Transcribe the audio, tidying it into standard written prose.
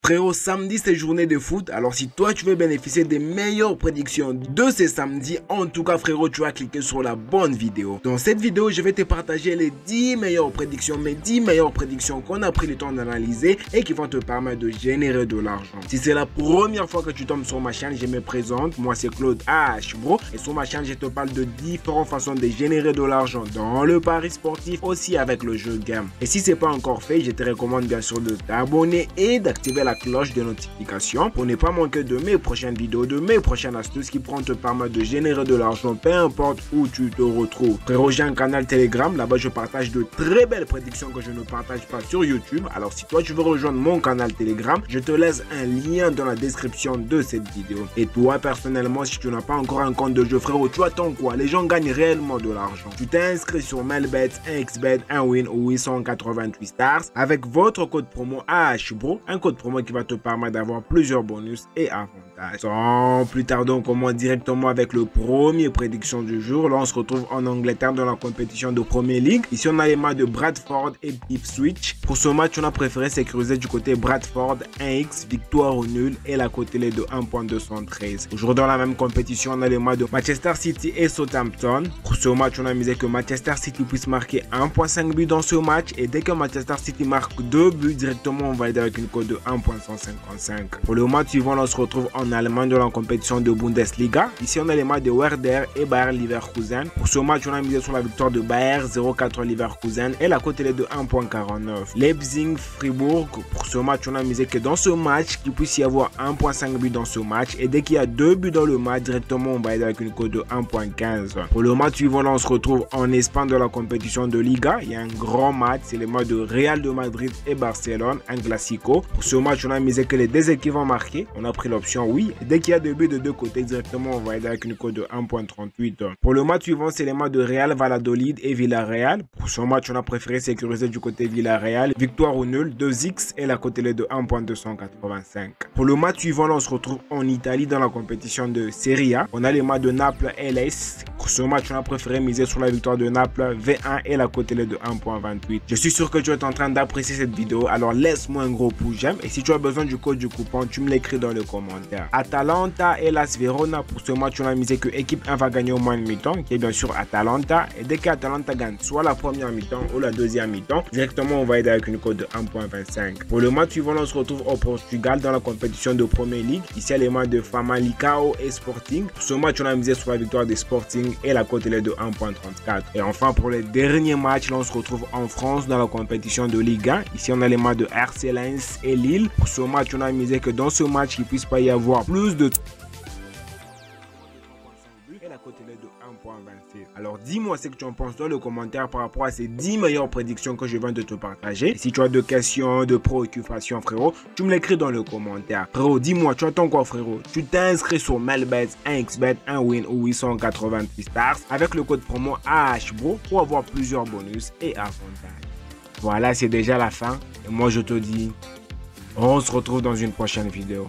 Frérot, samedi c'est journée de foot, alors si toi tu veux bénéficier des meilleures prédictions de ces samedis, en tout cas frérot, tu vas cliquer sur la bonne vidéo. Dans cette vidéo, je vais te partager les 10 meilleures prédictions, mes 10 meilleures prédictions qu'on a pris le temps d'analyser et qui vont te permettre de générer de l'argent. Si c'est la première fois que tu tombes sur ma chaîne, je me présente, moi c'est Claude H Bro et sur ma chaîne je te parle de différentes façons de générer de l'argent dans le pari sportif, aussi avec le jeu game. Et si c'est pas encore fait, je te recommande bien sûr de t'abonner et d'activer la cloche de notification pour ne pas manquer de mes prochaines vidéos, de mes prochaines astuces qui pourront te permettre de générer de l'argent peu importe où tu te retrouves. Frérot, j'ai un canal Telegram, là-bas je partage de très belles prédictions que je ne partage pas sur YouTube. Alors si toi tu veux rejoindre mon canal Telegram, je te laisse un lien dans la description de cette vidéo. Et toi personnellement, si tu n'as pas encore un compte de jeu, frérot, tu attends quoi? Les gens gagnent réellement de l'argent. Tu t'es inscrit sur Melbet, 1xBet, 1win ou 888 stars avec votre code promo AHBRO, un code promo qui va te permettre d'avoir plusieurs bonus et avantages. Sans plus tarder, on commence directement avec le premier prédiction du jour. Là, on se retrouve en Angleterre dans la compétition de Premier League. Ici, on a les matchs de Bradford et Ipswich. Pour ce match, on a préféré sécuriser du côté Bradford, 1x, victoire ou nul et la cote est de 1.213. Aujourd'hui, dans la même compétition, on a les matchs de Manchester City et Southampton. Pour ce match, on a misé que Manchester City puisse marquer 1.5 buts dans ce match et dès que Manchester City marque 2 buts directement, on va aider avec une cote de 1.155. Pour le match suivant, on se retrouve en Allemagne dans la compétition de Bundesliga. Ici, on a les matchs de Werder et Bayer Leverkusen. Pour ce match, on a misé sur la victoire de Bayer 0-4 Leverkusen et la cote est de 1.49. Leipzig-Fribourg. Pour ce match, on a misé que dans ce match, qu'il puisse y avoir 1.5 buts dans ce match et dès qu'il y a 2 buts dans le match, directement, on va aider avec une cote de 1.15. Pour le match suivant, on se retrouve en Espagne dans la compétition de Liga. Il y a un grand match, c'est le match de Real de Madrid et Barcelone, un classico. Pour ce match, on a misé que les deux équipes vont marquer. On a pris l'option oui. Et dès qu'il y a 2 buts de deux côtés, directement, on va aider avec une cote de 1.38. Pour le match suivant, c'est les matchs de Real Valladolid et Villarreal. Pour ce match, on a préféré sécuriser du côté Villarreal. Victoire ou nul, 2x et la cote est de 1.285. Pour le match suivant, là, on se retrouve en Italie dans la compétition de Serie A. On a les matchs de Naples et LS. Pour ce match, on a préféré miser sur la victoire de Naples V1 et la cote est de 1.28. Je suis sûr que tu es en train d'apprécier cette vidéo, alors laisse-moi un gros pouce j'aime et si tu as besoin du code du coupon, tu me l'écris dans le commentaire. Atalanta et Las Verona, pour ce match, on a misé que équipe 1 va gagner au moins une mi-temps, qui est bien sûr Atalanta. Et dès qu'Atalanta gagne soit la première mi-temps ou la deuxième mi-temps, directement on va aider avec une cote de 1.25. Pour le match suivant, on se retrouve au Portugal dans la compétition de Premier League. Ici, il y a les matchs de Famalicão et Sporting. Pour ce match, on a misé sur la victoire des Sporting et la cote est de 1.34. Et enfin, pour les derniers matchs, là, on se retrouve en France dans la compétition de Ligue 1. Ici, on a les matchs de RC Lens et Lille. Pour ce match, on a misé que dans ce match, il ne puisse pas y avoir plus de et la cote est de 1.26. Alors dis-moi ce que tu en penses dans le commentaire par rapport à ces 10 meilleures prédictions que je viens de te partager. Et si tu as des questions, de préoccupations frérot, tu me l'écris dans le commentaire. Frérot, dis-moi, tu attends quoi frérot? Tu t'es inscrit sur Melbet, 1xBet, 1win ou 888 stars avec le code promo AHBRO pour avoir plusieurs bonus et avantages. Voilà, c'est déjà la fin. Et moi je te dis, on se retrouve dans une prochaine vidéo.